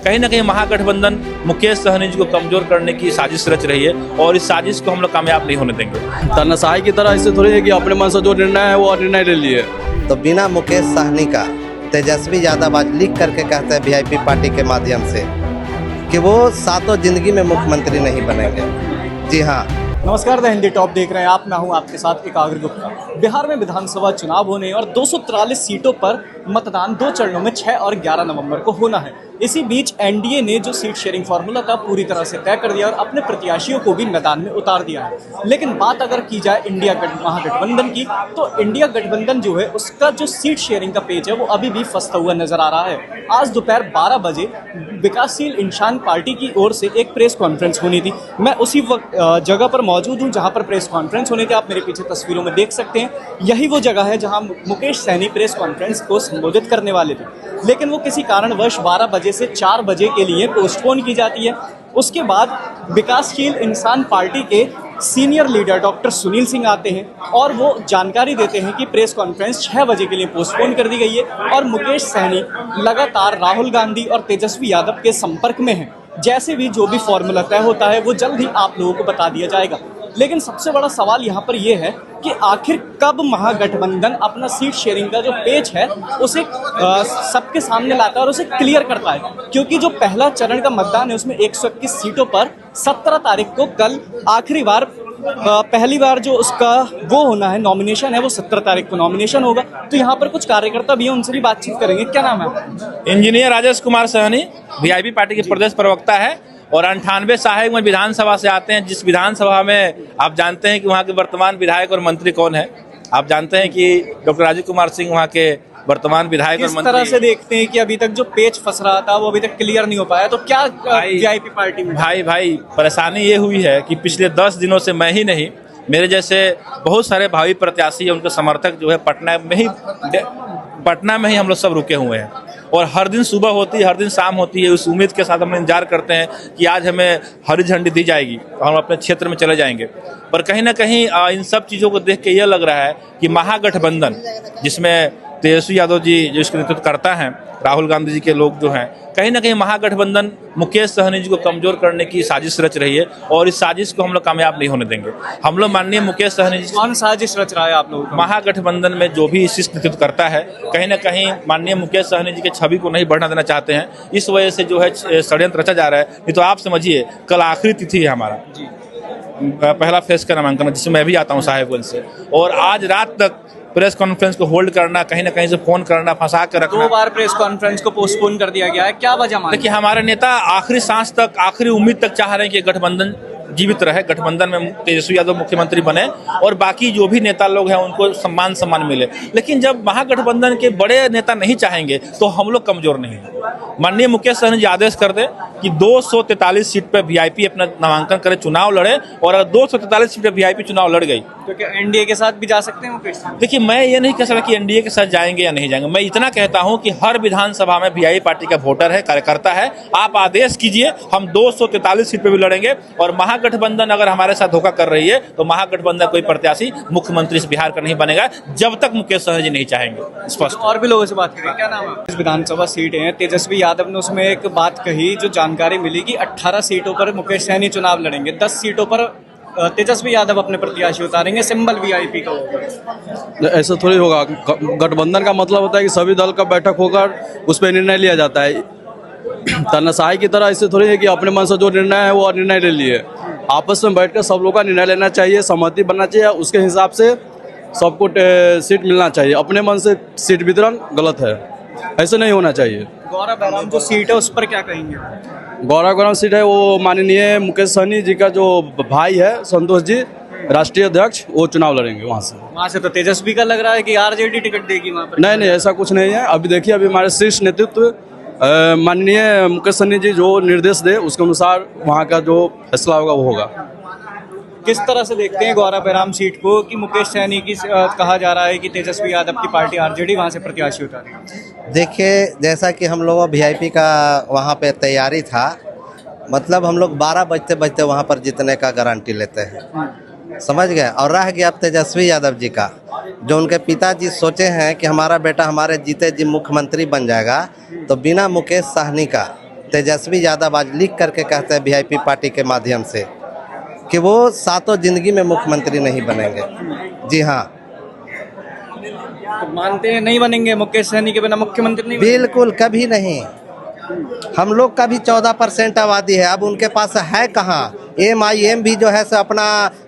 कहीं ना कहीं महागठबंधन मुकेश सहनी जी को कमजोर करने की साजिश रच रही है और इस साजिश को हम लोग कामयाब नहीं होने देंगे। तानाशाही की तरह इससे थोड़ी है कि अपने मन से जो निर्णय है वो निर्णय ले लिए। तो बिना मुकेश सहनी का तेजस्वी यादव आज लिख करके कहते हैं वीआईपी पार्टी के माध्यम से कि वो सातों जिंदगी में मुख्यमंत्री नहीं बनेंगे। जी हाँ, नमस्कार, द हिंदी टॉप देख रहे हैं आप। मैं हूं आपके साथ एकाग्र गुप्ता। बिहार में विधानसभा चुनाव होने और 243 सीटों पर मतदान 2 चरणों में 6 और 11 नवंबर को होना है। इसी बीच एनडीए ने जो सीट शेयरिंग फार्मूला था पूरी तरह से तय कर दिया और अपने प्रत्याशियों को भी मैदान में उतार दिया है। लेकिन बात अगर की जाए इंडिया महागठबंधन की, तो इंडिया गठबंधन जो है उसका जो सीट शेयरिंग का पेज है वो अभी भी फंसता हुआ नजर आ रहा है। आज दोपहर 12 बजे विकासशील इंसान पार्टी की ओर से एक प्रेस कॉन्फ्रेंस होनी थी। मैं उसी वक्त जगह पर मौजूद हूं जहां पर प्रेस कॉन्फ्रेंस होनी थी। आप मेरे पीछे तस्वीरों में देख सकते हैं, यही वो जगह है जहां मुकेश सहनी प्रेस कॉन्फ्रेंस को संबोधित करने वाले थे, लेकिन वो किसी कारणवश 12 बजे से 4 बजे के लिए पोस्टपोन की जाती है। उसके बाद विकासशील इंसान पार्टी के senior leader doctor Sunil Singh आते हैं और वो जानकारी देते हैं कि प्रेस कॉन्फ्रेंस 6 बजे के लिए पोस्टपोन कर दी गई है और मुकेश सहनी लगातार राहुल गांधी और तेजस्वी यादव के संपर्क में हैं। जैसे भी जो भी फॉर्मूला तय होता है वो जल्द ही आप लोगों को बता दिया जाएगा। लेकिन सबसे बड़ा सवाल यहाँ पर यह है कि आखिर कब महागठबंधन अपना सीट शेयरिंग का जो पेज है उसे सबके सामने लाता है और उसे क्लियर करता है, क्योंकि जो पहला चरण का मतदान है उसमें 121 सीटों पर 17 तारीख को कल आखिरी बार पहली बार जो उसका वो होना है नॉमिनेशन है वो 17 तारीख को नॉमिनेशन होगा। तो यहाँ पर कुछ कार्यकर्ता भी हैं, उनसे भी बातचीत करेंगे। क्या नाम है? Engineer Rajesh Kumar Sahani VIP party के प्रदेश प्रवक्ता है और 98 सहायक में विधानसभा से आते हैं। जिस विधानसभा में आप जानते हैं कि वहाँ के वर्तमान विधायक और मंत्री कौन है। आप जानते हैं कि डॉक्टर राजीव कुमार सिंह वहाँ के वर्तमान विधायक और मंत्री। किस तरह से देखते हैं कि अभी तक जो पेज फंस रहा था वो अभी तक क्लियर नहीं हो पाया, तो क्या वीआईपी पार्टी में भाई परेशानी ये हुई है कि पिछले 10 दिनों से मैं ही नहीं, मेरे जैसे बहुत सारे भावी प्रत्याशी उनके समर्थक जो है पटना में ही हम लोग सब रुके हुए हैं और हर दिन सुबह होती है, हर दिन शाम होती है। उस उम्मीद के साथ हम इंतजार करते हैं कि आज हमें हरी झंडी दी जाएगी तो हम अपने क्षेत्र में चले जाएंगे। पर कहीं ना कहीं इन सब चीज़ों को देख के ये लग रहा है कि महागठबंधन, जिसमें तेजस्वी यादव जी जो इसका नेतृत्व करता है, राहुल गांधी जी के लोग जो हैं, कहीं ना कहीं महागठबंधन मुकेश सहनी जी को कमजोर करने की साजिश रच रही है और इस साजिश को हम लोग कामयाब नहीं होने देंगे। हम लोग माननीय मुकेश सहनी जी। कौन साजिश रच रहा है आप लोगों? महागठबंधन में जो भी इस नेतृत्व करता है, कहीं ना कहीं माननीय मुकेश सहनी जी के छवि को नहीं बढ़ना देना चाहते हैं। इस वजह से जो है षड्यंत्र रचा जा रहा है। नहीं तो आप समझिए कल आखिरी तिथि है हमारा पहला फेज का नामांकन, जिसमें मैं भी आता हूँ साहेबगंज से, और आज रात तक प्रेस कॉन्फ्रेंस को होल्ड करना, कहीं ना कहीं से फोन करना, फंसा कर रखना। 2 बार प्रेस कॉन्फ्रेंस को पोस्टपोन कर दिया गया है, क्या वजह मानते हैं? देखिए, हमारे नेता आखिरी सांस तक, आखिरी उम्मीद तक चाह रहे हैं कि गठबंधन जीवित रहे, गठबंधन में तेजस्वी यादव मुख्यमंत्री बने और बाकी जो भी नेता लोग हैं उनको सम्मान मिले। लेकिन जब महागठबंधन के बड़े नेता नहीं चाहेंगे तो हम लोग कमजोर नहीं हैं। माननीय मुकेश सहनी जी आदेश कर दे कि 243 सीट पर वीआईपी अपना नामांकन करे, चुनाव लड़े, और अगर 243 सीट पर वीआईपी चुनाव लड़ गई तो क्या एनडीए के साथ भी जा सकते हैं मुकेश? देखिए, मैं ये नहीं कह सकता कि एनडीए के साथ जाएंगे या नहीं जाएंगे। मैं इतना कहता हूं कि हर विधानसभा में वीआईपी पार्टी का वोटर है, कार्यकर्ता है। आप आदेश कीजिए, हम 243 सीट पर भी लड़ेंगे और महागठबंधन अगर हमारे साथ धोखा कर रही है तो महागठबंधन कोई प्रत्याशी मुख्यमंत्री से बिहार का नहीं बनेगा जब तक मुकेश सहनी जी नहीं चाहेंगे। स्पष्ट। और भी लोगों से बात करें। क्या नाम है? विधानसभा सीटें हैं, तेजस्वी यादव ने उसमें एक बात कही, जो जानकारी मिली कि 18 सीटों पर मुकेश सहनी चुनाव लड़ेंगे, 10 सीटों पर तेजस्वी यादव अपने प्रत्याशी उतारेंगे, सिंबल वीआईपी का होगा। ऐसा थोड़ी होगा। गठबंधन का मतलब होता है कि सभी दल का बैठक होकर उस पर निर्णय लिया जाता है। तानाशाही की तरह इससे थोड़ी है कि अपने मन से जो निर्णय है वो निर्णय ले लिए। आपस में बैठकर सब लोग का निर्णय लेना चाहिए, सहमति बनना चाहिए, उसके हिसाब से सबको सीट मिलना चाहिए। अपने मन से सीट वितरण गलत है, ऐसे नहीं होना चाहिए। गौरव बहराम जो सीट है उस पर क्या कहेंगे? गौरव सीट है वो माननीय मुकेश सहनी जी का जो भाई है संतोष जी, राष्ट्रीय अध्यक्ष, वो चुनाव लड़ेंगे वहाँ से। तो तेजस्वी का लग रहा है कि आरजेडी टिकट देगी वहाँ पर। नहीं, ऐसा कुछ नहीं है। अभी देखिए, अभी हमारे शीर्ष नेतृत्व माननीय मुकेश सहनी जी जो निर्देश दे उसके अनुसार वहाँ का जो फैसला होगा वो होगा। किस तरह से देखते हैं गौरव बहराम सीट को कि मुकेश सहनी की कहा जा रहा है कि तेजस्वी यादव की पार्टी आरजेडी वहाँ से प्रत्याशी उतारेगी? देखिए, जैसा कि हम लोग वीआईपी का वहाँ पे तैयारी था, मतलब हम लोग 12 बजते वहाँ पर जीतने का गारंटी लेते हैं, समझ गए। और रह गया अब तेजस्वी यादव जी का, जो उनके पिताजी सोचे हैं कि हमारा बेटा हमारे जीते जी मुख्यमंत्री बन जाएगा, तो बिना मुकेश सहनी का तेजस्वी यादव आज लिख करके कहते हैं वीआईपी पार्टी के माध्यम से कि वो सातों जिंदगी में मुख्यमंत्री नहीं बनेंगे। जी हाँ, तो मानते हैं नहीं बनेंगे, मुकेश सहनी के बिना मुख्यमंत्री नहीं बनेंगे? बिल्कुल कभी नहीं। हम लोग का भी 14% आबादी है, अब उनके पास है कहाँ। MIM भी जो है सो अपना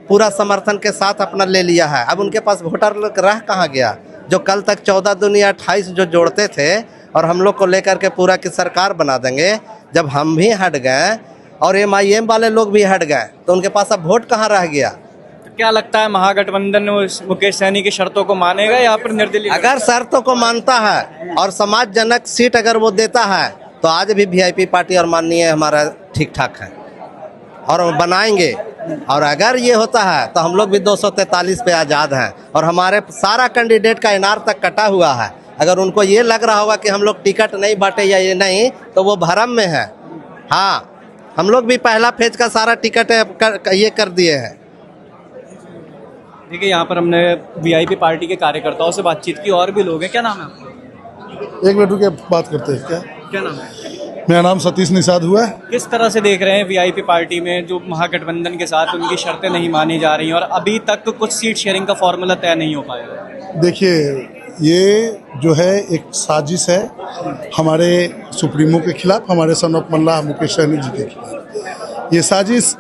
पूरा समर्थन के साथ अपना ले लिया है, अब उनके पास वोटर रह कहाँ गया। जो कल तक 14 दूनी 28 जो जोड़ते थे और हम लोग को लेकर के पूरा की सरकार बना देंगे, जब हम भी हट गए और MIM वाले लोग भी हट गए तो उनके पास अब वोट कहाँ रह गया। तो क्या लगता है महागठबंधन उस मुकेश सहनी की शर्तों को मानेगा या फिर निर्दलीय? अगर शर्तों को मानता है और समाजजनक सीट अगर वो देता है तो आज भी वीआईपी पार्टी और माननीय हमारा ठीक ठाक है और हम बनाएंगे। और अगर ये होता है तो हम लोग भी 243 पे आज़ाद हैं और हमारे सारा कैंडिडेट का इनार तक कटा हुआ है। अगर उनको ये लग रहा होगा कि हम लोग टिकट नहीं बांटे या ये नहीं, तो वो भरम में है। हाँ, हम लोग भी पहला फेज का सारा टिकट ये कर दिए हैं। देखिए यहाँ पर हमने वीआईपी पार्टी के कार्यकर्ताओं से बातचीत की, और भी लोग हैं। क्या नाम है आपका? एक मिनट रुके, बात करते हैं। क्या नाम है? मेरा नाम सतीश निषाद हुआ है। किस तरह से देख रहे हैं वीआईपी पार्टी में जो महागठबंधन के साथ उनकी शर्तें नहीं मानी जा रही हैं और अभी तक कुछ सीट शेयरिंग का फॉर्मूला तय नहीं हो पाया? देखिए, ये जो है एक साजिश है हमारे सुप्रीमो के खिलाफ, हमारे सन ऑफ मल्लाह मुकेश सहनी जी के खिलाफ। ये साजिश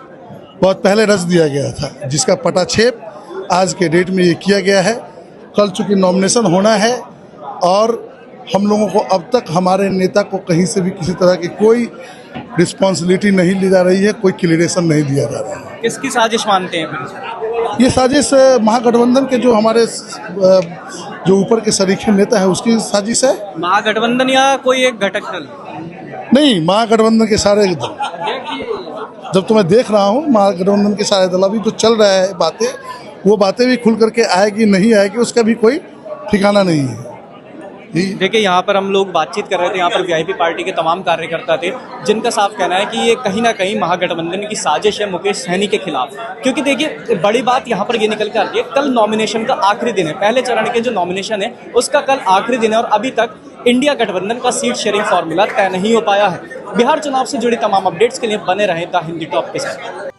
बहुत पहले रच दिया गया था, जिसका पटाक्षेप आज के डेट में ये किया गया है। कल चूँकि नॉमिनेशन होना है और हम लोगों को अब तक हमारे नेता को कहीं से भी किसी तरह की कोई रिस्पॉन्सिबिलिटी नहीं ली जा रही है, कोई क्लियरेशन नहीं दिया जा रहा है। किसकी साजिश मानते हैं फिर? ये साजिश महागठबंधन के जो हमारे जो ऊपर के सरीखे नेता है उसकी साजिश है। महागठबंधन या कोई एक घटक दल? नहीं, महागठबंधन के सारे दल। जब तो मैं देख रहा हूँ महागठबंधन के सारे दल अभी तो चल रहा है बातें, वो बातें भी खुल करके आएगी नहीं आएगी उसका भी कोई ठिकाना नहीं है। देखिए यहाँ पर हम लोग बातचीत कर रहे थे, यहाँ पर वीआईपी पार्टी के तमाम कार्यकर्ता थे जिनका साफ कहना है कि ये कहीं ना कहीं महागठबंधन की साजिश है मुकेश सहनी के खिलाफ। क्योंकि देखिए बड़ी बात यहाँ पर ये निकल कर आती है, कल नॉमिनेशन का आखिरी दिन है, पहले चरण के जो नॉमिनेशन है उसका कल आखिरी दिन है और अभी तक इंडिया गठबंधन का सीट शेयरिंग फॉर्मूला तय नहीं हो पाया है। बिहार चुनाव से जुड़ी तमाम अपडेट्स के लिए बने रहें द हिंदी टॉप के साथ।